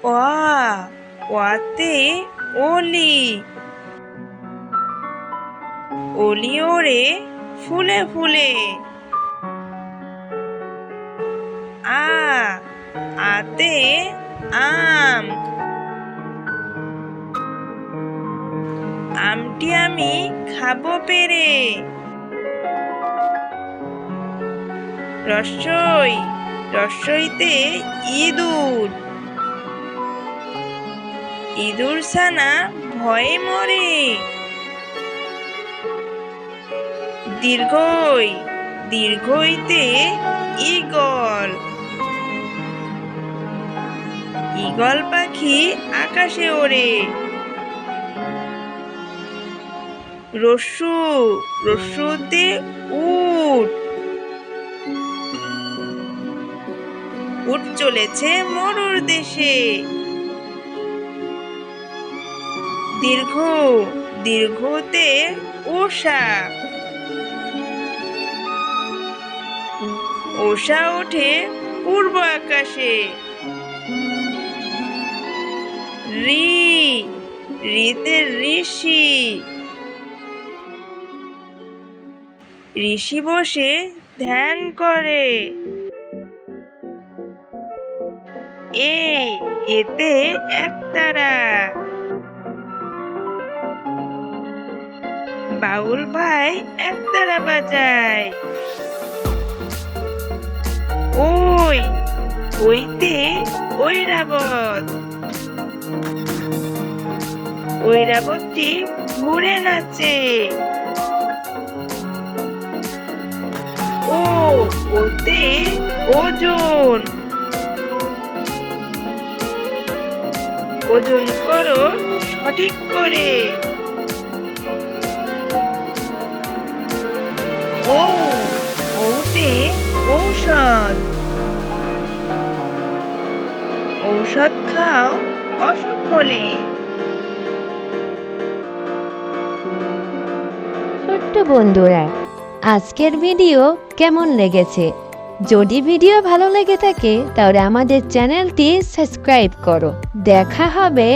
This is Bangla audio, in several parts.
ওয়াতে ওলি, ওলি ওড়ে ফুলে ফুলে। আতে আম, আমটি আমি খাবো পেরে। রস্যইতে ইঁদুর, ইঁদুর ছানা ভয়ে মরে। দীর্ঘইতে ঈগল, ঈগল পাখি আকাশে ওড়ে। রস্যুতে উট, উট চলেছে মরুর দেশে। দীর্ঘতে উষা, উষা ওঠে পূর্ব আকাশে। ঋতে ঋষি, ঋষি বসে ধ্যান করে। এতে একতারা, বাউল ভাই একতারা বাজায়। ওইতে ঐরাবত, ঐরাবতী ঘুরে নাচে। ওতে ওজন, ওজন করো সঠিক করে। ওতে ঔষধ, ঔষধ খাও অসুখ হলে। ছোট্ট বন্ধুরা, আজকের ভিডিও কেমন লেগেছে? যদি ভিডিও ভালো লেগে থাকে তাহলে আমাদের চ্যানেলটি সাবস্ক্রাইব করো। দেখা হবে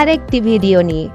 আরেকটি ভিডিও নিয়ে।